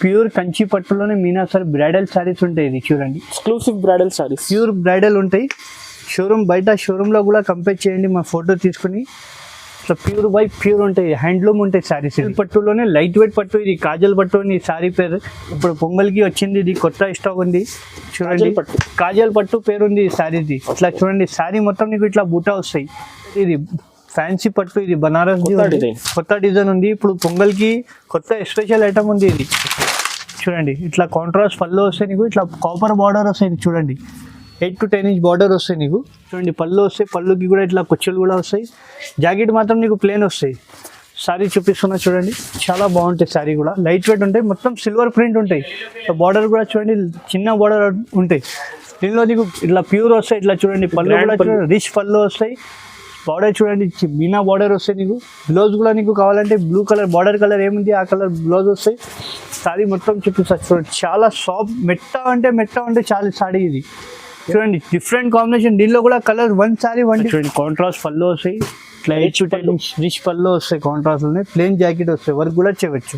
Pure Kanchi పట్టులోనే మీనాసరి bridal saris ఉంటాయి. ఇది చూడండి, exclusive bridal saris, pure bridal ఉంటాయి. బయట షోరూంలో కూడా కంపేర్ చేయండి, మా ఫోటో తీసుకుని. ఇట్లా ప్యూర్ బై ప్యూర్ ఉంటాయి, హ్యాండ్లూమ్ ఉంటాయి శారీస్. పట్టులోనే లైట్ వెయిట్ పట్టు. ఇది కాజల్ పట్టు అని శారీ పేరు. ఇప్పుడు పొంగల్కి వచ్చింది, ఇది కొత్త స్టాక్ ఉంది. చూడండి, కాజల్ పట్టు పేరు ఉంది ఈ శారీది. ఇట్లా చూడండి, శారీ మొత్తం నీకు ఇట్లా బూటా వస్తాయి. ఇది ఫ్యాన్సీ పట్టు, ఇది బనారస్ కొత్త డిజైన్ ఉంది. ఇప్పుడు పొంగల్కి కొత్త స్పెషల్ ఐటమ్ ఉంది. ఇది చూడండి, ఇట్లా కాంట్రాస్ట్ పళ్ళు వస్తాయి నీకు. ఇట్లా కాపర్ బార్డర్ వస్తాయి చూడండి, 8 to 10 inch బార్డర్ వస్తాయి నీకు. చూడండి, పళ్ళు వస్తాయి, పళ్ళుకి కూడా ఇట్లా కుచ్చులు కూడా వస్తాయి. జాకెట్ మాత్రం నీకు ప్లేన్ వస్తాయి. శారీ చూపిస్తున్నా చూడండి, చాలా బాగుంటాయి. శారీ కూడా లైట్ వెయిట్ ఉంటాయి, మొత్తం సిల్వర్ ప్రింట్ ఉంటాయి. బార్డర్ కూడా చూడండి, చిన్న బార్డర్ ఉంటాయి. దీనిలో నీకు ఇట్లా ప్యూర్ వస్తాయి. ఇట్లా చూడండి, పళ్ళు కూడా చూడండి, రిచ్ పళ్ళు వస్తాయి. బార్డర్ చూడండి, మీనా బార్డర్ వస్తాయి నీకు. బ్లౌజ్ కూడా నీకు కావాలంటే బ్లూ కలర్ బార్డర్ కలర్ ఏముంది ఆ కలర్ బ్లౌజ్ వస్తాయి. శారీ మొత్తం చూపిస్తా చూడండి, చాలా సాఫ్ట్, మెట్ట అంటే చాలా శారీ. ఇది చూడండి, డిఫరెంట్ కాంబినేషన్. దీనిలో కూడా కలర్ వన్ శారీ చూడండి, కాంట్రాస్ట్ పళ్ళు వస్తాయి. ఇట్లా 8 to 10 inch రిచ్ పళ్ళు వస్తాయి. కాంట్రాస్ట్లోనే ప్లెయిన్ జాకెట్ వస్తాయి, వర్క్ కూడా చేయవచ్చు.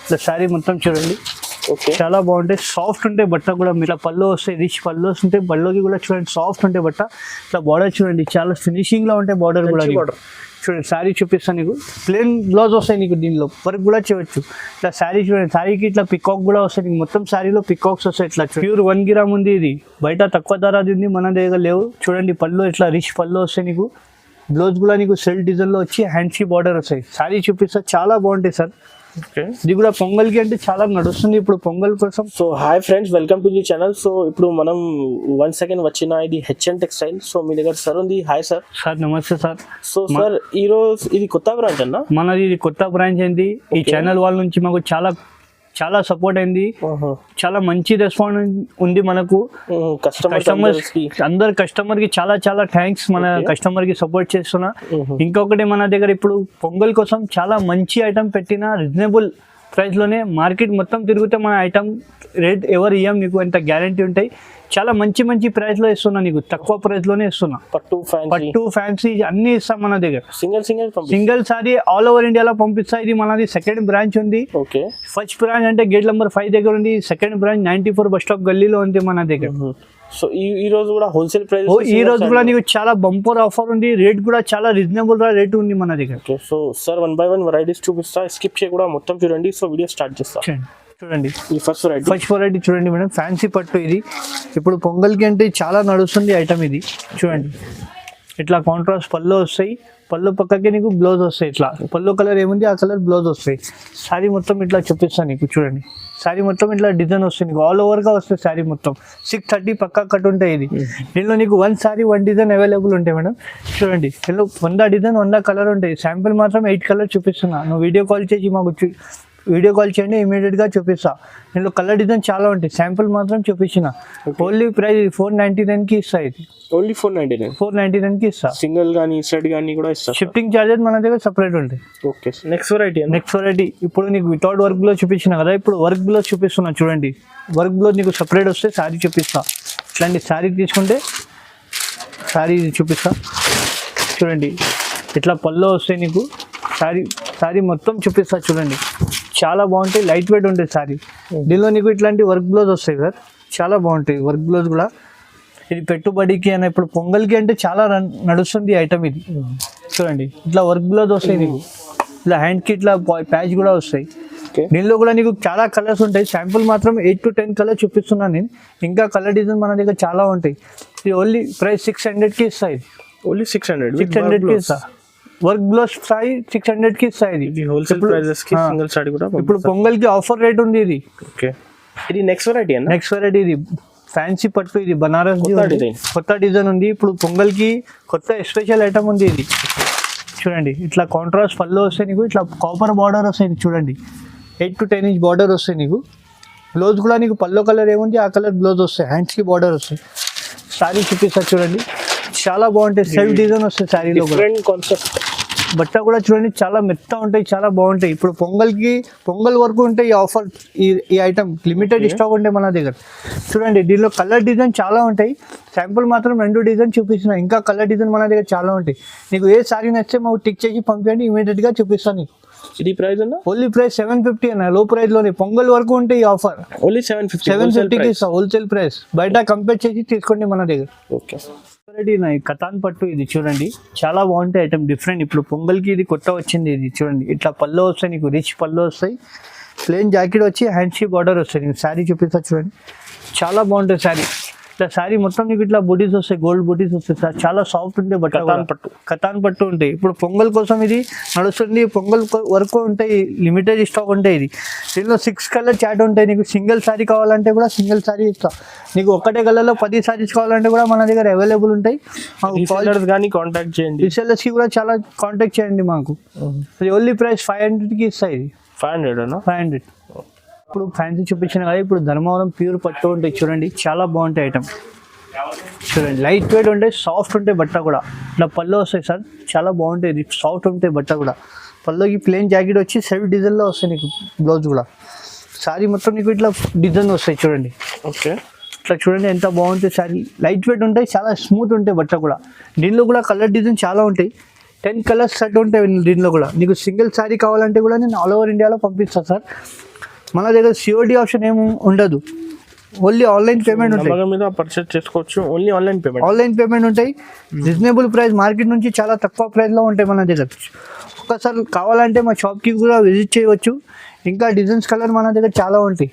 ఇట్లా శారీ మొత్తం చూడండి, చాలా బాగుంటాయి. సాఫ్ట్ ఉంటాయి బట్ట కూడా. ఇట్లా పళ్ళు వస్తాయి, రిచ్ పళ్ళు వస్తుంటాయి. పళ్ళుకి కూడా చూడండి సాఫ్ట్ ఉంటాయి బట్ట. ఇట్లా బార్డర్ చూడండి, చాలా ఫినిషింగ్ లో ఉంటాయి బార్డర్ కూడా. చూడండి, శారీ చూపిస్తాను నీకు. ప్లెయిన్ బ్లౌజ్ వస్తాయి నీకు, దీనిలో వర్క్ కూడా చేయవచ్చు. ఇట్లా శారీ చూడండి, శారీకి ఇట్లా పికాక్ కూడా వస్తాయి నీకు. మొత్తం శారీలో పికాక్స్ వస్తాయి. ఇట్లా ప్యూర్ 1 gram ఉంది. ఇది బయట తక్కువ ధరది ఉంది, మన దగ్గర లేవు. చూడండి, పళ్ళు ఇట్లా రిచ్ పళ్ళు వస్తాయి నీకు. బ్లౌజ్ కూడా నీకు సెల్ఫ్ డిజైన్ లో వచ్చి హ్యాండ్సీ బార్డర్ వస్తాయి. శారీ చూపిస్తా, చాలా బాగుంటాయి సార్. ఇది కూడా పొంగల్కి అంటే చాలా నడుస్తుంది ఇప్పుడు పొంగల్ కోసం. So hi friends, welcome to the channel. So ఇప్పుడు మనం 1 second వచ్చిన ఇది హెచ్ఎన్ టెక్స్టైల్. సో మీ దగ్గర సార్ ఉంది. Hi sir. సార్ నమస్తే సార్. సో సార్, ఈ రోజు ఇది కొత్త బ్రాంచ్ అన్న మనది. ఇది కొత్త బ్రాంచ్ అయింది. ఈ ఛానల్ వాళ్ళ నుంచి మాకు చాలా సపోర్ట్ అయింది. చాలా మంచి రెస్పాన్స్ ఉంది మనకు. కస్టమర్స్ అందరు కస్టమర్ కి చాలా థ్యాంక్స్. మన కస్టమర్ కి సపోర్ట్ చేస్తున్నా. ఇంకొకటి, మన దగ్గర ఇప్పుడు పొంగల్ కోసం చాలా మంచి ఐటమ్ పెట్టిన, రీజనబుల్ ప్రైస్ లోనే. మార్కెట్ మొత్తం తిరిగితే మన ఐటమ్ రేట్ ఎవరు ఇయ్యం నీకు, ఎంత గ్యారంటీ ఉంటాయి. చాలా మంచి ప్రైస్ లో ఇస్తున్నా నీకు, తక్కువ ప్రైస్ లోనే ఇస్తున్నా. పట్టు ఫ్యాన్సీ అన్ని ఇస్తాం మన దగ్గర. సింగిల్ సారీ ఆల్ ఓవర్ ఇండియాలో పంపిస్తా. ఇది మనది సెకండ్ బ్రాంచ్ ఉంది. ఫస్ట్ బ్రాంచ్ అంటే గేట్ నెంబర్ 5 దగ్గర ఉంది. సెకండ్ బ్రాంచ్ 94 బస్ స్టాప్ గల్లీలో ఉంది మన దగ్గర. సో ఈ రోజు కూడా హోల్సేల్ ప్రైస్, ఈ రోజు కూడా నీకు చాలా బంపర్ ఆఫర్ ఉంది. రేట్ కూడా చాలా రీజనబుల్ రేట్ ఉంది మన దగ్గర. సో సార్, 1 by 1 వెరైటీస్ చూపిస్తా, స్కిప్ చేయకుండా మొత్తం చూడండి. సో వీడియో స్టార్ట్ చేస్తా. చూడండి, ఈ ఫస్ట్ వెరైటీ చూడండి మేడం, ఫ్యాన్సీ పట్టు. ఇది ఇప్పుడు పొంగల్కి అంటే చాలా నడుస్తుంది ఐటమ్. ఇది చూడండి, ఇట్లా కాంట్రాస్ట్ పళ్ళు వస్తాయి. పళ్ళు పక్కకి నీకు బ్లౌజ్ వస్తాయి. ఇట్లా పళ్ళు కలర్ ఏముంది ఆ కలర్ బ్లౌజ్ వస్తాయి. శారీ మొత్తం ఇట్లా చూపిస్తాను నీకు. చూడండి, శారీ మొత్తం ఇట్లా డిజైన్ వస్తుంది నీకు, ఆల్ ఓవర్ గా వస్తుంది. శారీ మొత్తం 630 పక్కా కట్ ఉంటాయి. ఇది దీనిలో నీకు 1 సారీ 1 డిజైన్ అవైలబుల్ ఉంటాయి మేడం. చూడండి, దీనిలో 100 డిజైన్ 100 కలర్ ఉంటాయి. శాంపిల్ మాత్రం 8 కలర్ చూపిస్తున్నా. నువ్వు వీడియో కాల్ చేసి మాకు చేయండి, ఇమీడియట్ గా చూపిస్తా. దీనిలో కలర్ డిజైన్ చాలా ఉంటాయి. శాంపుల్ మాత్రం చూపించిన. ఓన్లీ ప్రైస్ 499 కి ఇస్తా. ఇది ఓన్లీ 499 కి ఇస్తా. సింగిల్ గానీ సెట్ గానీ కూడా ఇస్తా. షిప్పింగ్ చార్జెస్ మన దగ్గర సెపరేట్ ఉంటాయి. ఓకే, నెక్స్ట్ వెరైటీ ఇప్పుడు నీకు వితౌట్ వర్క్ బ్లౌజ్ చూపించిన కదా, ఇప్పుడు వర్క్ బ్లౌజ్ చూపిస్తున్నా. చూడండి, వర్క్ బ్లౌజ్ నీకు సెపరేట్ వస్తే శారీ చూపిస్తా. ఇట్లాంటి శారీ తీసుకుంటే శారీ చూపిస్తా. చూడండి, ఇట్లా పళ్ళు వస్తాయి నీకు. శారీ మొత్తం చూపిస్తా. చూడండి, చాలా బాగుంటాయి, లైట్ వెయిట్ ఉంటుంది శారీ. దీనిలో నీకు ఇట్లాంటి వర్క్ బ్లౌజ్ వస్తాయి సార్, చాలా బాగుంటాయి వర్క్ బ్లౌజ్ కూడా. ఇది పెట్టుబడికి అని ఇప్పుడు పొంగల్కి అంటే చాలా నడుస్తుంది ఐటమ్. ఇది చూడండి, ఇట్లా వర్క్ బ్లౌజ్ వస్తాయి నీకు. ఇట్లా హ్యాండ్కి ఇట్లా ప్యాచ్ కూడా వస్తాయి. దీనిలో కూడా నీకు చాలా కలర్స్ ఉంటాయి. శాంపుల్ మాత్రం 8 to 10 కలర్ చూపిస్తున్నాను నేను. ఇంకా కలర్ డిజైన్ మన దగ్గర చాలా ఉంటాయి. ఇది ఓన్లీ ప్రైస్ 600 కి ఇస్తాయి. ఓన్లీ 600 కి ఇస్తా. వర్క్ బ్లౌజ్ ఫ్రై 600 కి ఇస్తాయి. ఇది హోల్సేల్ ప్రైసెస్ కి సింగిల్ సారీ కూడా ఇప్పుడు పొంగల్ కి ఆఫర్ రేట్ ఉంది. ఇది ఇది నెక్స్ట్ వెరైటీ ఇది ఫ్యాన్సీ పట్టు. ఇది బనారస్ కొత్త డిజైన్ ఉంది. ఇప్పుడు పొంగల్ కి కొత్త స్పెషల్ ఐటమ్ ఉంది. ఇది చూడండి, ఇట్లా కాంట్రాస్ట్ పళ్ళు వస్తాయి నీకు. ఇట్లా కాపర్ బార్డర్ వస్తాయి. చూడండి, 8 to 10 inch బార్డర్ వస్తాయి నీకు. బ్లౌజ్ కూడా నీకు పళ్ళు కలర్ ఏముంది ఆ కలర్ బ్లౌజ్ వస్తాయి. హ్యాండ్స్ కి బార్డర్ వస్తాయి. శారీ చూపిస్తా. చూడండి, చాలా బాగుంటాయి. సెల్ఫ్ డిజైన్ వస్తాయి శారీలో. బట్ట కూడా చూడండి, చాలా మెత్త ఉంటాయి, చాలా బాగుంటాయి. ఇప్పుడు పొంగల్ వరకు ఉంటాయి ఈ ఆఫర్. ఈ ఐటమ్ లిమిటెడ్ స్టాక్ ఉంటాయి మన దగ్గర. చూడండి, దీనిలో కలర్ డిజైన్ చాలా ఉంటాయి. శాంపుల్ మాత్రం 2 డిజైన్ చూపిస్తున్నా. ఇంకా కలర్ డిజైన్ మన దగ్గర చాలా ఉంటాయి. నీకు ఏ సారీ నచ్చితే మాకు టిక్ చేసి పంపించండి, ఇమీడియట్ గా చూపిస్తాను నీకు. ఇది ప్రైస్ అన్న ఓన్లీ ప్రైస్ 750 అన్న, లో ప్రైస్ లోనే పొంగల్ వరకు ఉంటే ఈ ఆఫర్ ఓన్లీ 750. 750కి ఇస్తా హోల్సేల్ ప్రైస్, బయట కంపేర్ చేసి తీసుకోండి మన దగ్గర. ఓకే కతాన్ పట్టు ఇది చూడండి, చాలా బాగుంటాయి ఐటమ్, డిఫరెంట్. ఇప్పుడు పొంగల్కి ఇది కొత్త వచ్చింది, ఇది చూడండి ఇట్లా పళ్ళు వస్తాయి నీకు, రిచ్ పళ్ళు వస్తాయి, ప్లెయిన్ జాకెట్ వచ్చి హ్యాండ్స్కి బార్డర్ వస్తాయి. నీకు శారీ చూపిస్తా చూడండి, చాలా బాగుంటుంది శారీ. ఇట్లా శారీ మొత్తం నీకు ఇట్లా బుటీస్ వస్తాయి, గోల్డ్ బుటీస్ వస్తాయి సార్, చాలా సాఫ్ట్ ఉంటాయి బట్ట. కతాన్ పట్టు ఉంటాయి. ఇప్పుడు పొంగల్ కోసం ఇది నడుస్తుంది, పొంగల్ వరకు ఉంటాయి, లిమిటెడ్ స్టాక్ ఉంటాయి. ఇది దీనిలో 6 కలర్ చాట్ ఉంటాయి. నీకు సింగిల్ శారీ కావాలంటే కూడా సింగిల్ శారీ ఇస్తా, నీకు ఒకటే కలర్లో 10 శారీస్ కావాలంటే కూడా మన దగ్గర అవైలబుల్ ఉంటాయి. రీసెల్లర్స్ కానీ కాంటాక్ట్ చేయండి, రీసెల్లర్స్కి కూడా చాలా కాంటాక్ట్ చేయండి మాకు. ఓన్లీ ప్రైస్ 500కి ఇస్తాయి. ఇది 500. ఇప్పుడు ఫ్యాన్సీ చూపించిన కదా, ఇప్పుడు ధర్మవరం ప్యూర్ పట్టు ఉంటాయి చూడండి, చాలా బాగుంటాయి ఐటమ్. చూడండి లైట్ వెయిట్ ఉంటాయి, సాఫ్ట్ ఉంటాయి బట్ట కూడా. ఇట్లా పళ్ళు వస్తాయి సార్, చాలా బాగుంటాయి, సాఫ్ట్ ఉంటాయి బట్ట కూడా. పళ్ళుకి ప్లెయిన్ జాకెట్ వచ్చి సెల్ఫ్ డిజైన్లో వస్తాయి నీకు, బ్లౌజ్ కూడా. శారీ మొత్తం నీకు ఇట్లా డిజైన్ వస్తాయి చూడండి. ఓకే ఇట్లా చూడండి ఎంత బాగుంటుంది శారీ, లైట్ వెయిట్ ఉంటాయి, చాలా స్మూత్ ఉంటాయి బట్ట కూడా. దీనిలో కూడా కలర్ డిజైన్ చాలా ఉంటాయి, 10 కలర్స్ సెట్ ఉంటాయి దీనిలో కూడా. నీకు సింగిల్ శారీ కావాలంటే కూడా నేను ఆల్ ఓవర్ ఇండియాలో పంపిస్తాను సార్. మన దగ్గర సిఓడి ఆప్షన్ ఏమి ఉండదు, ఓన్లీ ఆన్లైన్ పేమెంట్ ఉంటాయి. మీద పర్చేస్ చేసుకోవచ్చు, ఓన్లీ ఆన్లైన్ పేమెంట్ ఉంటాయి. రీజనబుల్ ప్రైస్, మార్కెట్ నుంచి చాలా తక్కువ ప్రైస్లో ఉంటాయి మన దగ్గర. ఒకసారి కావాలంటే మా షాప్కి కూడా విజిట్ చేయవచ్చు. ఇంకా డిజైన్స్ కలర్ మన దగ్గర చాలా ఉంటాయి.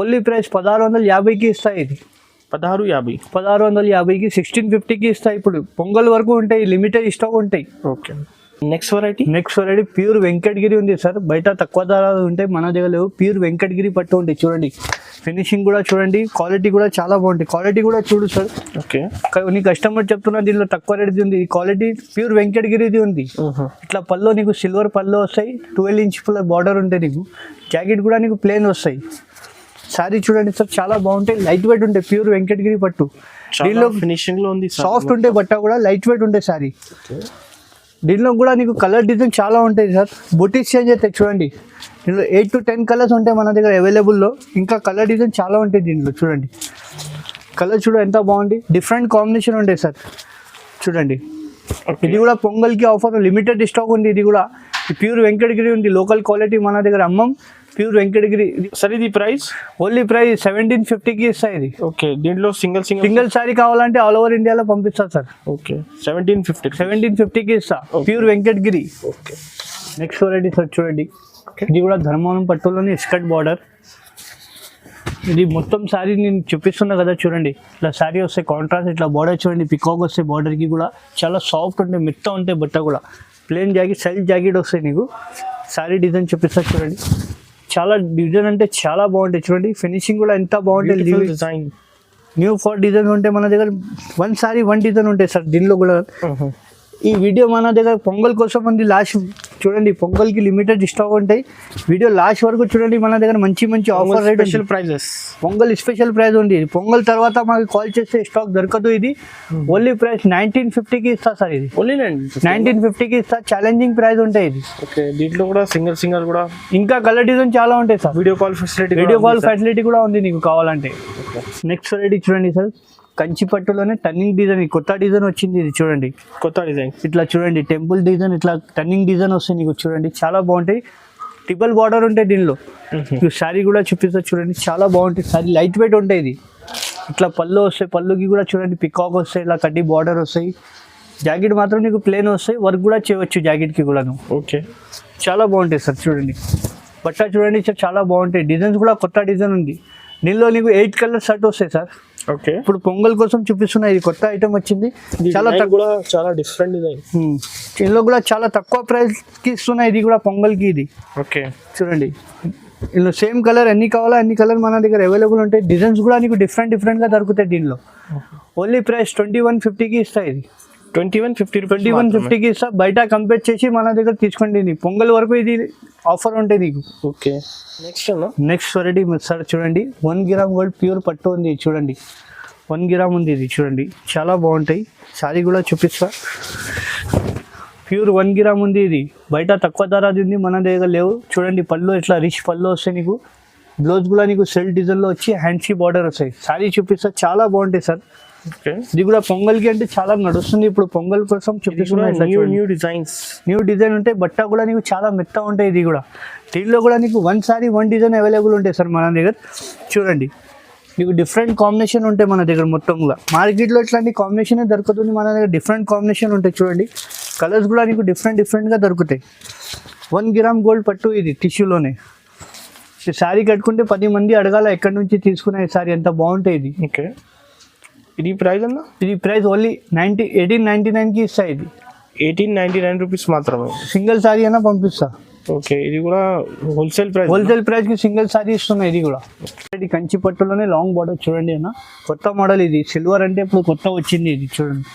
ఓన్లీ ప్రైస్ 1650కి ఇస్తాయి. ఇది 1650కి 1650కి ఇస్తాయి. ఇప్పుడు పొంగల్ వరకు ఉంటాయి, లిమిటెడ్ స్టాక్ ఉంటాయి. Okay next variety pure Venkatagiri ఉంది సార్, బయట తక్కువ ధరలు ఉంటాయి, మన దగ్గర లేవు. ప్యూర్ వెంకటగిరి పట్టు ఉంటాయి చూడండి, ఫినిషింగ్ కూడా చూడండి, క్వాలిటీ కూడా చాలా బాగుంటాయి. క్వాలిటీ కూడా చూడు సార్. ఓకే నీ కస్టమర్ చెప్తున్నా దీనిలో తక్కువ రేట్ ఉంది, క్వాలిటీ ప్యూర్ వెంకటగిరిది ఉంది. ఇట్లా పళ్ళు నీకు సిల్వర్ పళ్ళు వస్తాయి, 12 ఇంచ్ బార్డర్ ఉంటాయి. నీకు జాకెట్ కూడా నీకు ప్లెయిన్ వస్తాయి. శారీ చూడండి సార్, చాలా బాగుంటాయి, లైట్ వెయిట్ ఉంటాయి, ప్యూర్ వెంకటగిరి పట్టు. దీనిలో ఫినిషింగ్ లో ఉంది, సాఫ్ట్ ఉంటాయి బట్ట కూడా, లైట్ వెయిట్ ఉంటాయి శారీ. దీనిలో కూడా నీకు కలర్ డిజైన్ చాలా ఉంటాయి సార్, బుటీస్ చేంజ్ అవుతాయి చూడండి. దీనిలో 8 to 10 కలర్స్ ఉంటాయి మన దగ్గర అవైలబుల్లో. ఇంకా కలర్ డిజైన్ చాలా ఉంటాయి దీనిలో చూడండి. కలర్ చూడ ఎంత బాగుంది, డిఫరెంట్ కాంబినేషన్ ఉంటాయి సార్ చూడండి. ఇది కూడా పొంగల్కి ఆఫర్, లిమిటెడ్ స్టాక్ ఉంది. ఇది కూడా ప్యూర్ వెంకటగిరి ఉంది, లోకల్ క్వాలిటీ మన దగ్గర అమ్మం, ప్యూర్ వెంకటగిరి. సార్ ఇది ప్రైస్ ఓన్లీ ప్రైస్ 1750కి ఇస్తాయి. ఇది ఓకే, దీంట్లో సింగిల్ శారీ కావాలంటే ఆల్ ఓవర్ ఇండియాలో పంపిస్తా సార్. ఓకే 1750కి ఇస్తా, pure Venkatagiri. Okay next variety sir చూడండి, ఇది కూడా ధర్మవరం పట్టులోని స్కర్ట్ బార్డర్. ఇది మొత్తం శారీ నేను చూపిస్తున్నా కదా చూడండి, ఇట్లా శారీ వస్తాయి కాంట్రాస్ట్, ఇట్లా బార్డర్ చూడండి, పికాక్ వస్తాయి బార్డర్కి కూడా, చాలా సాఫ్ట్ ఉంటాయి, మెత్త ఉంటాయి బట్ట కూడా. ప్లెయిన్ జాకెట్, సెల్ఫ్ జాకెట్ వస్తాయి నీకు. శారీ డిజైన్ చూపిస్తా చూడండి, చాలా డిజైన్ అంటే చాలా బాగుంటాయి చూడండి. ఫినిషింగ్ కూడా ఎంత బాగుంటుంది, డిజైన్ న్యూ 4 డిజైన్ ఉంటాయి మన దగ్గర. 1 సారీ 1 డిజైన్ ఉంటాయి సార్ దీనిలో కూడా. ఈ వీడియో మన దగ్గర పొంగల్ కోసం ఉంది, లాస్ట్ చూడండి, పొంగల్కి లిమిటెడ్ స్టాక్ ఉంటాయి. వీడియో లాస్ట్ వరకు చూడండి, మన దగ్గర మంచి offer rate, special prizes, Pongal special price ఉంది. పొంగల్ తర్వాత మాకు కాల్ చేస్తే స్టాక్ దొరకదు. ఇది ఓన్లీ ప్రైస్ 1950కి ఇస్తా సార్. ఇది ఓన్లీ 1950కి ఇస్తా, ఛాలెంజింగ్ ప్రైస్ ఉంటాయి ఇది. ఓకే, దీంట్లో కూడా సింగల్ కూడా ఇంకా కలర్ డిజైన్ చాలా ఉంటాయి సార్. వీడియో కాల్ ఫెసిలిటీ కూడా ఉంది నీకు కావాలంటే. నెక్స్ట్ వెరైటీ చూడండి సార్, కంచి పట్టులోనే టర్నింగ్ డిజైన్, కొత్త డిజైన్ వచ్చింది. ఇది చూడండి, కొత్త డిజైన్, ఇట్లా చూడండి, టెంపుల్ డిజైన్, ఇట్లా టర్నింగ్ డిజైన్ వస్తాయి నీకు చూడండి, చాలా బాగుంటాయి. ట్రిపుల్ బార్డర్ ఉంటాయి దీనిలో. శారీ కూడా చూపిస్తా చూడండి, చాలా బాగుంటాయి శారీ, లైట్ వెయిట్ ఉంటాయి. ఇది ఇట్లా పళ్ళు వస్తాయి, పళ్ళుకి కూడా చూడండి పికాక్ వస్తాయి, ఇలా కడ్డీ బార్డర్ వస్తాయి. జాకెట్ మాత్రం నీకు ప్లెయిన్ వస్తాయి, వర్క్ కూడా చేయవచ్చు జాకెట్కి కూడా. ఓకే, చాలా బాగుంటాయి సార్ చూడండి, బట్ట చూడండి సార్, చాలా బాగుంటాయి. డిజైన్స్ కూడా కొత్త డిజైన్ ఉంది. దీనిలో నీకు 8 కలర్ షర్ట్ వస్తాయి సార్. ఓకే, ఇప్పుడు పొంగల్ కోసం చూపిస్తున్నా, ఇది కొత్త ఐటమ్ వచ్చింది, చాలా డిఫరెంట్ డిజైన్. దీనిలో కూడా చాలా తక్కువ ప్రైస్కి ఇస్తున్నాయి. ఇది కూడా పొంగల్కి. ఇది ఓకే చూడండి, ఇందులో సేమ్ కలర్ ఎన్ని కావాలో అన్ని కలర్ మన దగ్గర అవైలబుల్ ఉంటాయి. డిజైన్స్ కూడా నీకు డిఫరెంట్గా దొరుకుతాయి దీనిలో. ఓన్లీ ప్రైస్ 2150కి ఇస్తాయి. ఇది 2150కి ఇస్తా, బయట కంపేర్ చేసి మన దగ్గర తీసుకోండి. పొంగల్ వరకు ఇది ఆఫర్ ఉంటాయి నీకు. ఓకే, నెక్స్ట్ వెరైటీ సార్ చూడండి, 1 గ్రామ్ గోల్డ్ ప్యూర్ పట్టు ఉంది చూడండి, 1 గ్రామ్ ఉంది. ఇది చూడండి, చాలా బాగుంటాయి. శారీ కూడా చూపిస్తా, ప్యూర్ 1 గ్రామ్ ఉంది. ఇది బయట తక్కువ ధరది ఉంది, మన దగ్గర లేవు చూడండి. పళ్ళు ఇట్లా రిచ్ పళ్ళు వస్తాయి నీకు, బ్లౌజ్ కూడా నీకు సెల్ఫ్ డిజైన్ లో వచ్చి హ్యాండ్స్ కి బార్డర్ వస్తాయి. సారీ చూపిస్తా, చాలా బాగుంటాయి సార్. ఓకే, ఇది కూడా పొంగల్ కి అంటే చాలా నడుస్తుంది ఇప్పుడు, పొంగల్ కోసం చూపిస్తున్నాయి. న్యూ డిజైన్స్, న్యూ డిజైన్ ఉంటాయి. బట్ట కూడా నీకు చాలా మెత్త ఉంటాయి. ఇది కూడా దీనిలో కూడా నీకు one sorry one design available ఉంటాయి సార్ మన దగ్గర. చూడండి నీకు డిఫరెంట్ కాంబినేషన్ ఉంటాయి మన దగ్గర. మొత్తం కూడా మార్కెట్లో ఇట్లాంటి కాంబినేషన్ దొరుకుతుంది, మన దగ్గర డిఫరెంట్ కాంబినేషన్ ఉంటాయి. చూడండి కలర్స్ కూడా నీకు డిఫరెంట్గా దొరుకుతాయి. 1 గ్రామ్ గోల్డ్ పట్టు ఇది టిష్యూలోనే. శారీ కట్టుకుంటే 10 మంది అడగాల ఎక్కడి నుంచి తీసుకునే శారీ, ఎంత బాగుంటాయి ఇది. ఓకే, ఇది ప్రైస్ అన్న? ఇది ప్రైస్ ఓన్లీ 1899కి ఇస్తా. ఇది 1899 రూపీస్ మాత్రమే. సింగిల్ శారీ అయినా పంపిస్తా. ఓకే, ఇది కూడా హోల్సేల్ ప్రైస్ కి సింగిల్ సారీ ఇస్తున్నాయి. ఇది కూడా ఇది కంచి పట్టులోనే లాంగ్ బార్డర్. చూడండి అన్న, కొత్త మోడల్ ఇది. సిల్వర్ అంటే ఇప్పుడు కొత్త వచ్చింది ఇది. చూడండి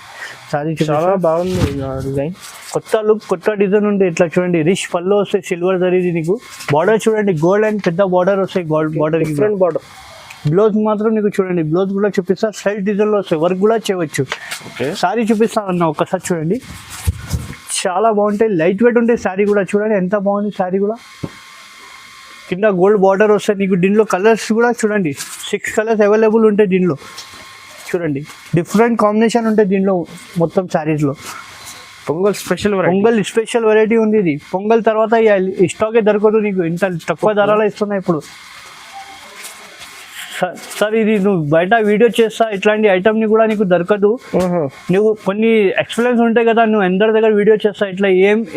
సారీ చాలా బాగుంది డిజైన్, కొత్త లుక్, కొత్త డిజైన్ ఉంటే ఇట్లా చూడండి. రిచ్ పళ్ళు వస్తాయి, సిల్వర్ జరిగింది. నీకు బార్డర్ చూడండి, గోల్డ్ అండ్ పెద్ద బార్డర్ వస్తాయి. Gold border, different border. Blouse మాత్రం నీకు చూడండి, బ్లౌజ్ కూడా చూపిస్తా. సైడ్ డిజైన్ లో వస్తాయి, వర్క్ కూడా చేయవచ్చు. ఓకే, సారీ చూపిస్తా అన్న ఒక్కసారి చూడండి, చాలా బాగుంటాయి. లైట్ వెయిట్ ఉంటాయి శారీ కూడా. చూడండి ఎంత బాగుంది శారీ కూడా. కింద గోల్డ్ బార్డర్ వస్తాయి నీకు. దీనిలో కలర్స్ కూడా చూడండి 6 కలర్స్ అవైలబుల్ ఉంటాయి దీనిలో. చూడండి డిఫరెంట్ కాంబినేషన్ ఉంటాయి దీనిలో మొత్తం శారీస్లో. పొంగల్ స్పెషల్ వెరైటీ ఉంది ఇది. పొంగల్ తర్వాత ఈ స్టాకే దొరకదు నీకు, ఇంత తక్కువ ధరలో ఇస్తున్నాయి ఇప్పుడు. సార్ ఇది నువ్వు బయట వీడియో చేస్తా, ఇట్లాంటి ఐటమ్ ని కూడా నీకు దొరకదు. నువ్వు కొన్ని ఎక్స్పీరియన్స్ ఉంటాయి కదా, నువ్వు అందరి దగ్గర వీడియో చేస్తా, ఇట్లా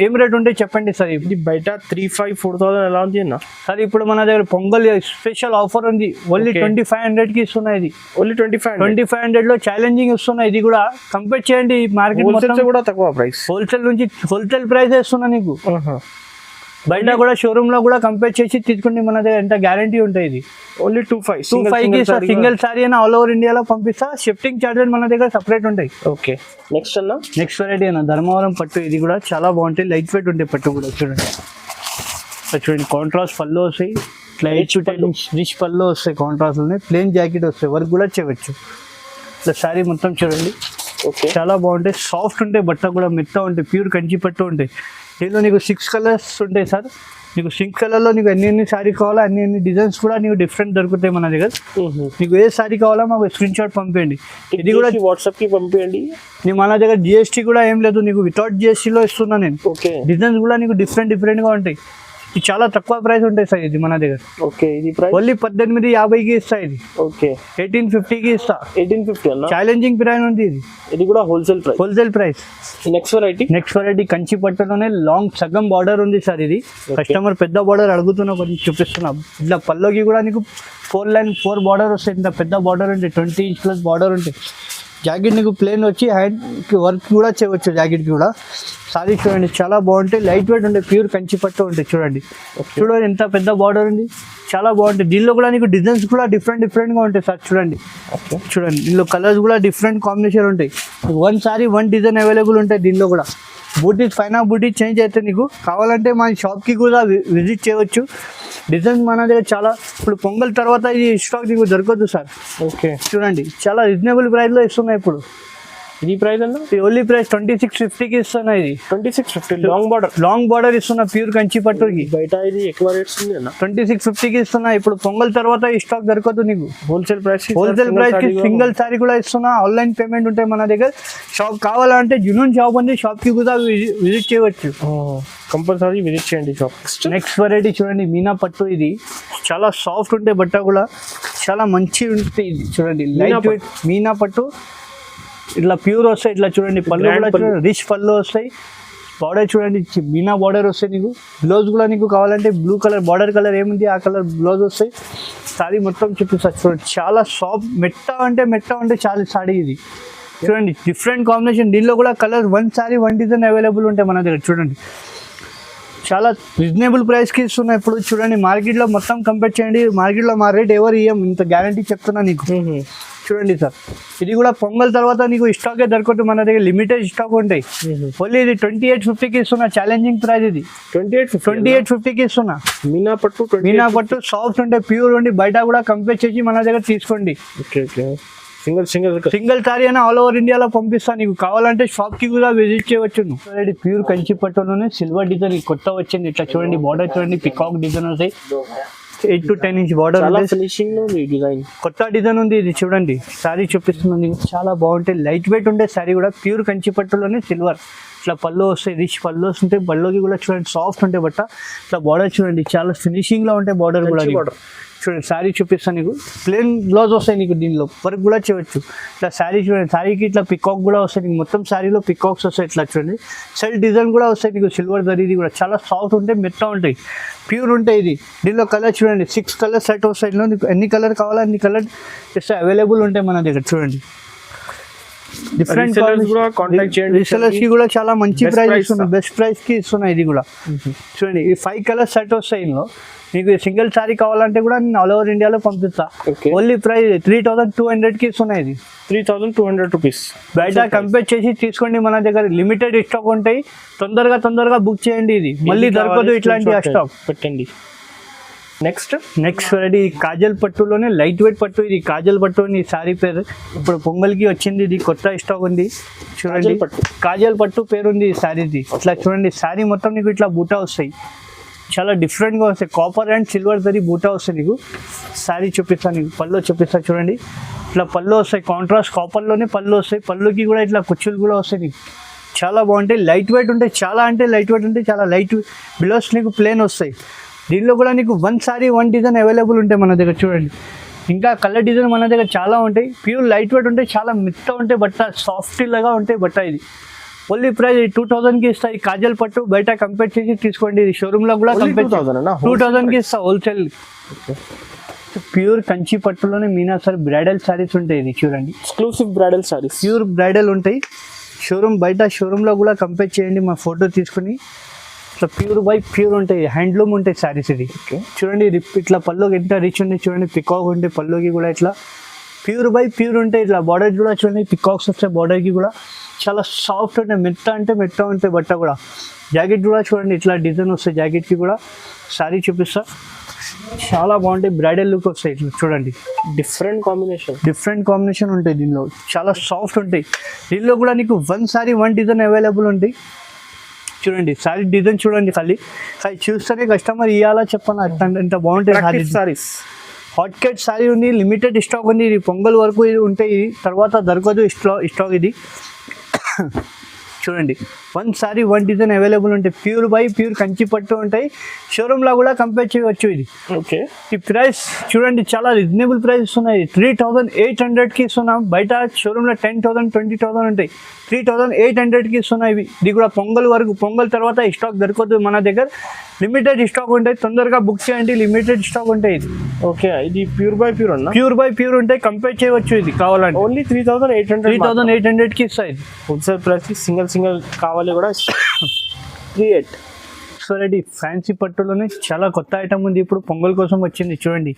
ఏం రేట్ ఉంటే చెప్పండి సార్. ఇది బయట 3,500-4,000 ఎలా ఉంది అన్న? సార్ ఇప్పుడు మన దగ్గర పొంగల్ స్పెషల్ ఆఫర్ ఉంది, ఓన్లీ 2500కి ఇస్తున్నాయి. ఇది ఓన్లీ 2500 లో ఛాలెంజింగ్ ఇస్తున్నాయి. ఇది కూడా కంపేర్ చేయండి మార్కెట్ కూడా తక్కువ ప్రైస్. హోల్సేల్ ప్రైస్ ఇస్తున్నా నీకు. బయట కూడా షోరూమ్ లో కూడా కంపేర్ చేసి తీసుకుంటే మన దగ్గర ఎంత గ్యారంటీ ఉంటాయి. ఇది ఓన్లీ 2,500 సింగిల్ సారీ అయినా ఆల్ ఓవర్ ఇండియాలో పంపిస్తా. షిఫ్టింగ్ చార్జెస్ మన దగ్గర సపరేట్ ఉంటాయి. ఓకే, నెక్స్ట్ అన్న, నెక్స్ట్ వెరైటీ అన్న ధర్మవరం పట్టు. ఇది కూడా చాలా బాగుంటాయి, లైట్ వెయిట్ ఉంటాయి పట్టు కూడా. చూడండి చూడండి కాంట్రాస్ట్ పళ్ళు వస్తాయి, రిచ్ పళ్ళు వస్తాయి. కాంట్రాస్ట్ లోనే ప్లేన్ జాకెట్ వస్తాయి, వర్క్ కూడా చేయవచ్చు. ఇట్లా శారీ మొత్తం చూడండి. ఓకే, చాలా బాగుంటాయి, సాఫ్ట్ ఉంటాయి, బట్ట కూడా మెత్త ఉంటాయి, ప్యూర్ కంచి పట్టు ఉంటాయి. దీనిలో నీకు 6 కలర్స్ ఉంటాయి సార్. నీకు 6 కలర్లో నీకు ఎన్ని శారీ కావాలో అన్ని డిజైన్స్ కూడా నీకు డిఫరెంట్ దొరుకుతాయి మన దగ్గర. నీకు ఏ శారీ కావాలో మాకు స్క్రీన్ షాట్ పంపించండి. ఇది కూడా వాట్సాప్కి పంపించండి. నీ మన దగ్గర GST కూడా ఏం లేదు, నీకు వితౌట్ GSTలో ఇస్తున్నా నేను. ఓకే, డిజైన్స్ కూడా నీకు డిఫరెంట్గా ఉంటాయి. ఇది చాలా తక్కువ ప్రైస్ ఉంటాయి సార్ ఇది మన దగ్గర. ఓకే, ఇది ప్రైస్ ఓన్లీ 1850కి ఇస్తా. ఇది ఓకే 1850కి ఇస్తా. 1850 అన్న, ఛాలెంజింగ్ ప్రైస్ ఉంది ఇది. ఇది కూడా wholesale price. Next variety Kanchi పట్టులోనే లాంగ్ సగం బార్డర్ ఉంది సార్. ఇది కస్టమర్ పెద్ద బార్డర్ అడుగుతున్నా, కొంచెం చూపిస్తున్నాం. ఇట్లా పల్లోకి కూడా నీకు 4 బార్డర్ వస్తాయి. ఇంత పెద్ద బార్డర్ ఉంటాయి, 20 ఇంచ్ ప్లస్ బార్డర్ ఉంటాయి. జాకెట్ నీకు ప్లేన్ వచ్చి హ్యాండ్కి వర్క్ కూడా చేయవచ్చు జాకెట్కి కూడా. సారీ చూడండి చాలా బాగుంటాయి, లైట్ వెయిట్ ఉంటాయి, ప్యూర్ కంచి పట్టు ఉంటాయి. చూడండి ఎంత పెద్ద బార్డర్ ఉంది, చాలా బాగుంటాయి. దీనిలో కూడా నీకు డిజైన్స్ కూడా డిఫరెంట్గా ఉంటాయి సార్. చూడండి దీనిలో కలర్స్ కూడా డిఫరెంట్ కాంబినేషన్ ఉంటాయి. 1 సారీ 1 డిజైన్ అవైలబుల్ ఉంటాయి. దీనిలో కూడా బూటీస్ పైన బూటీస్ చేంజ్ అయితే నీకు కావాలంటే మా షాప్కి కూడా విజిట్ చేయవచ్చు. డిజైన్స్ మన దగ్గర చాలా. ఇప్పుడు పొంగల్ తర్వాత ఈ స్టాక్ నీకు దొరకదు సార్. ఓకే, చూడండి చాలా రీజనబుల్ ప్రైస్లో ఇస్తున్నాయి ఇప్పుడు. ఇది ప్రైస్ అన్న? ఓన్లీ ప్రైస్ 2650కి ఇస్తున్నా. ఇది 2650 లాంగ్ బార్డర్ ఇస్తున్నా, ప్యూర్ కంచి పట్టుకి. బయట ఇది ఎక్కువ రేట్స్ ఉంది అన్న. 2650కి ఇస్తున్నా. ఇప్పుడు పొంగల్ తర్వాత ఈ స్టాక్ దొరకదు నీకు. హోల్సేల్ ప్రైస్ కి సింగిల్ సారీ కూడా ఇస్తున్నా. ఆన్లైన్ పేమెంట్ ఉంటాయి మన దగ్గర. షాప్ కావాలంటే జునూన్ షాప్ ఉంది, షాప్కి కూడా విజిట్ చేయవచ్చు. కంపల్సరీ విజిట్ చేయండి షాప్. నెక్స్ట్ వెరైటీ చూడండి మీనా పట్టు. ఇది చాలా సాఫ్ట్ ఉంటాయి, బట్ట కూడా చాలా మంచి ఉంటుంది. ఇది చూడండి లైట్ వెయిట్ మీనా పట్టు. ఇట్లా ప్యూర్ వస్తాయి. ఇట్లా చూడండి పళ్ళు కూడా చూడండి, రిచ్ పళ్ళు వస్తాయి. బార్డర్ చూడండి మీనా బార్డర్ వస్తాయి నీకు. బ్లౌజ్ కూడా నీకు కావాలంటే బ్లూ కలర్ బార్డర్ కలర్ ఏముంది ఆ కలర్ బ్లౌజ్ వస్తాయి. సారీ మొత్తం చూపిస్తా చూడండి. చాలా సాఫ్ట్ మెట్ట ఉంటే చాలా సారీ ఇది. చూడండి డిఫరెంట్ కాంబినేషన్. దీనిలో కూడా కలర్ 1 సారీ 1 డిజైన్ అవైలబుల్ ఉంటాయి మన దగ్గర. చూడండి చాలా రీజనబుల్ ప్రైస్కి ఇస్తున్నా. ఇప్పుడు చూడండి మార్కెట్లో మొత్తం కంపేర్ చేయండి. మార్కెట్లో మా రేట్ ఎవరు ఇయ్యం, ఇంత గ్యారంటీ చెప్తున్నా నీకు. చూడండి సార్ ఇది కూడా పొంగల్ తర్వాత నీకు స్టాకే దొరకదు మన దగ్గర, లిమిటెడ్ స్టాక్ ఉంటాయి. ఓన్లీ ఇది 2850కి ఇస్తున్నా. ఛాలెంజింగ్ ప్రైస్ ఇది. 2850కి ఇస్తున్నా. మీనా పట్టు సాఫ్ట్ ఉంటే ప్యూర్ ఉండి బయట కూడా కంపేర్ చేసి మన దగ్గర తీసుకోండి. సింగిల్ సారీ అయినా ఆల్ ఓవర్ ఇండియాలో పంపిస్తా. నీకు కావాలంటే షాప్కి కూడా విజిట్ చేయవచ్చు. ఆల్రెడీ ప్యూర్ కంచి పట్టులోనే సిల్వర్ డిజైన్ కొత్త వచ్చింది. ఇట్లా చూడండి బార్డర్ చూడండి, పికాక్ డిజైన్ వస్తాయి. 8 to 10 ఇంచ్ బార్డర్ చాలా ఉంది. ఫినిషింగ్ ఉంది డిజైన్. కొత్త డిజైన్ ఉంది ఇది చూడండి. శారీ చూపిస్తుంది చాలా బాగుంటాయి. లైట్ వెయిట్ ఉండే శారీ కూడా ప్యూర్ కంచి పట్టులోనే సిల్వర్. ఇట్లా పళ్ళు వస్తాయి, రిచ్ పళ్ళు వస్తుంటే పళ్ళుకి కూడా చూడండి సాఫ్ట్ ఉంటాయి బట్ట. ఇట్లా బార్డర్ చూడండి చాలా ఫినిషింగ్ లో ఉంటాయి బార్డర్ కూడా. చూడండి శారీ చూపిస్తాను నీకు. ప్లేన్ బ్లౌజ్ వస్తాయి నీకు, దీనిలో వర్క్ కూడా చేయవచ్చు. ఇట్లా శారీ చూడండి, శారీకి ఇట్లా పికాక్ కూడా వస్తాయి నీకు. మొత్తం శారీలో పికాక్స్ వస్తాయి. ఇట్లా చూడండి సెల్ డిజైన్ కూడా వస్తాయి నీకు. సిల్వర్ దరీది కూడా చాలా సాఫ్ట్ ఉంటాయి, మెత్త ఉంటాయి, ప్యూర్ ఉంటాయి. ఇది దీనిలో కలర్ చూడండి 6 కలర్ సెట్ వస్తాయి. ఇందులో నీకు ఎన్ని కలర్ కావాలో అన్ని కలర్ జస్ట్ అవైలబుల్ ఉంటాయి మన దగ్గర. చూడండి డిఫరెంట్ కూడా కాంటాక్ట్ చేయండి. రీసెలర్స్ కి కూడా చాలా మంచి ప్రైస్ ఇస్తున్నాయి, బెస్ట్ ప్రైస్ కి ఇస్తున్నాయి. ఇది కూడా చూడండి ఈ 5 కలర్ సెట్ వస్తాయి. ఇందులో మీకు సింగిల్ సారీ కావాలంటే కూడా నేను ఆల్ ఓవర్ ఇండియాలో పంపిస్తా. ఓన్లీ ప్రైస్ 3200 కి ఇస్తున్నాయి. ఇది 3200 రూపీస్. బయట కంపేర్ చేసి తీసుకోండి, మన దగ్గర లిమిటెడ్ స్టాక్ ఉంటాయి. తొందరగా బుక్ చేయండి. ఇది మళ్ళీ దొరకదు ఇట్లాంటి స్టాక్. పెట్టండి. నెక్స్ట్ వెరైటీ కాజల్ పట్టులోనే లైట్ వెయిట్ పట్టు. ఇది కాజల్ పట్టు అని సారీ పేరు. ఇప్పుడు పొంగల్కి వచ్చింది. ఇది కొత్త స్టాక్ ఉంది చూడండి. కాజల్ పట్టు పేరు ఉంది ఈ శారీది. ఇట్లా చూడండి శారీ మొత్తం నీకు ఇట్లా బూటా వస్తాయి, చాలా డిఫరెంట్గా వస్తాయి. కాపర్ అండ్ సిల్వర్ దరి బూటా వస్తాయి నీకు. శారీ చూపిస్తాను నీకు, పళ్ళు చూపిస్తాను చూడండి. ఇట్లా పళ్ళు వస్తాయి, కాంట్రాస్ట్ కాపర్లోనే పళ్ళు వస్తాయి. పళ్ళుకి కూడా ఇట్లా కుచ్చులు కూడా వస్తాయి నీకు. చాలా బాగుంటాయి, లైట్ వెయిట్ ఉంటాయి. చాలా అంటే లైట్ వెయిట్ ఉంటాయి, చాలా లైట్. బిలోస్ నీకు ప్లేన్ వస్తాయి. దీనిలో కూడా నీకు 1 సారీ 1 డిజైన్ అవైలబుల్ ఉంటాయి మన దగ్గర. చూడండి ఇంకా కలర్ డిజైన్ మన దగ్గర చాలా ఉంటాయి. ప్యూర్ లైట్ వెయిట్ ఉంటాయి, చాలా మెత్త ఉంటాయి బట్ట, సాఫ్ట్ లాగా ఉంటాయి బట్ట. ఇది ఓన్లీ ప్రైస్ 2000కి ఇస్తాయి. కాజల్ పట్టు బయట కంపేర్ చేసి తీసుకోండి. ఇది షోరూమ్లో కూడా కంపేర్ 2000కి ఇస్తా హోల్సేల్. ప్యూర్ కంచి పట్టులోనే మీనా సార్ బ్రైడల్ శారీస్ ఉంటాయి. ఇది చూడండి exclusive bridal saris, pure bridal ఉంటాయి. బయట షోరూమ్లో కూడా కంపేర్ చేయండి, మా ఫోటో తీసుకుని. ఇట్లా ప్యూర్ బై ప్యూర్ ఉంటాయి, హ్యాండ్లూమ్ ఉంటాయి శారీస్. ఇది చూడండి ఇట్లా పళ్ళుకి ఎంత రిచ్ ఉంది చూడండి. పికాక్ ఉంటాయి పళ్ళుకి కూడా. ఇట్లా ప్యూర్ బై ప్యూర్ ఉంటాయి. ఇట్లా బార్డర్ కూడా చూడండి పికాక్స్ వస్తాయి బార్డర్కి కూడా. చాలా సాఫ్ట్ ఉంటాయి, మెత్త ఉంటాయి బట్ట కూడా. జాకెట్ కూడా చూడండి ఇట్లా డిజైన్ వస్తాయి జాకెట్కి కూడా. శారీ చూపిస్తా, చాలా బాగుంటాయి. బ్రైడల్ లుక్ వస్తాయి. ఇట్లా చూడండి డిఫరెంట్ కాంబినేషన్ ఉంటాయి దీనిలో. చాలా సాఫ్ట్ ఉంటాయి. దీనిలో కూడా నీకు 1 సారీ 1 డిజైన్ అవైలబుల్ ఉంటాయి. చూడండి సారీ డిజైన్ చూడండి. ఖాళీ చూస్తేనే కస్టమర్ ఇవ్వాలా చెప్పాను, ఎంత బాగుంటాయి సారీస్. హాట్ కేట్ సారీ ఉంది, లిమిటెడ్ స్టాక్ ఉంది. ఇది పొంగల్ వరకు ఇది ఉంటాయి, తర్వాత దొరకదు స్టాక్ ఇది. చూడండి 1 సారీ 1 డిజైన్ అవైలబుల్ ఉంటాయి. ప్యూర్ బై ప్యూర్ కంచి పట్టు ఉంటాయి. షోరూమ్లో కూడా కంపేర్ చేయవచ్చు. ఇది ఓకే. ఈ ప్రైస్ చూడండి చాలా రీజనబుల్ ప్రైస్ ఇస్తున్నాయి. 3800కి ఇస్తున్నాం. బయట షోరూమ్లో 10,000 20,000 ఉంటాయి. 3800కి ఇస్తున్నాయి. ఇది కూడా పొంగల్ వరకు. పొంగల్ తర్వాత ఈ స్టాక్ దొరకదు మన దగ్గర, లిమిటెడ్ స్టాక్ ఉంటాయి. తొందరగా బుక్ చేయండి, లిమిటెడ్ స్టాక్ ఉంటాయి. ఇది ఓకే. ఇది ప్యూర్ బై ప్యూర్ అన్న, ప్యూర్ బై ప్యూర్ ఉంటాయి. కంపేర్ చేయవచ్చు. ఇది కావాలంటే ఓన్లీ 3800కి ఇస్తాయి. Wholesale price. సింగిల్ కావాలి కూడా 38. వెరైటీ ఫ్యాన్సీ పట్టులోనే చాలా కొత్త ఐటమ్ ఉంది. ఇప్పుడు పొంగల్ కోసం వచ్చింది. చూడండి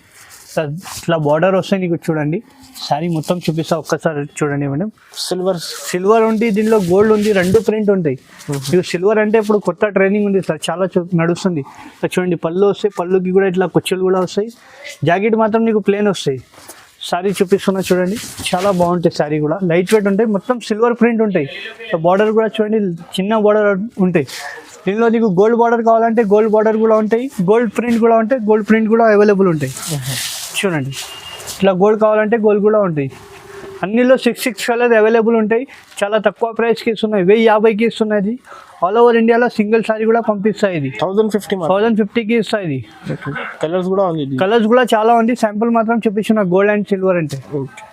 ఇట్లా బార్డర్ వస్తాయి నీకు. చూడండి శారీ మొత్తం చూపిస్తా ఒక్కసారి చూడండి మేడం. సిల్వర్ ఉంది, దీనిలో గోల్డ్ ఉంది, 2 ప్రింట్ ఉంటాయి. మీకు సిల్వర్ అంటే ఇప్పుడు కొత్త ట్రైనింగ్ ఉంది సార్, చాలా నడుస్తుంది. చూడండి పళ్ళు వస్తాయి, పళ్ళుకి కూడా ఇట్లా కుచ్చులు కూడా వస్తాయి. జాకెట్ మాత్రం నీకు ప్లేన్ వస్తాయి. శారీ చూపిస్తున్నా చూడండి, చాలా బాగుంటాయి. శారీ కూడా లైట్ వెయిట్ ఉంటాయి, మొత్తం సిల్వర్ ప్రింట్ ఉంటాయి. బార్డర్ కూడా చూడండి చిన్న బార్డర్ ఉంటాయి. దీనిలో నీకు గోల్డ్ బార్డర్ కావాలంటే గోల్డ్ బార్డర్ కూడా ఉంటాయి, గోల్డ్ ప్రింట్ కూడా ఉంటాయి. గోల్డ్ ప్రింట్ కూడా అవైలబుల్ ఉంటాయి. చూడండి ఇట్లా గోల్డ్ కావాలంటే గోల్డ్ కూడా ఉంటాయి. అన్నిలో 6 కలర్ అవైలబుల్ ఉంటాయి. చాలా తక్కువ ప్రైస్కి ఇస్తున్నాయి, 1050కి ఇస్తున్నాయి. ఆల్ ఓవర్ ఇండియాలో సింగిల్ సారీ కూడా పంపిస్తాయి. ఇది 1050కి ఇస్తాయి. ఇది కలర్స్ కూడా ఉంది, కలర్స్ కూడా చాలా ఉంది. శాంపుల్ మాత్రం చూపించిన గోల్డ్ అండ్ సిల్వర్ అంటే. ఓకే.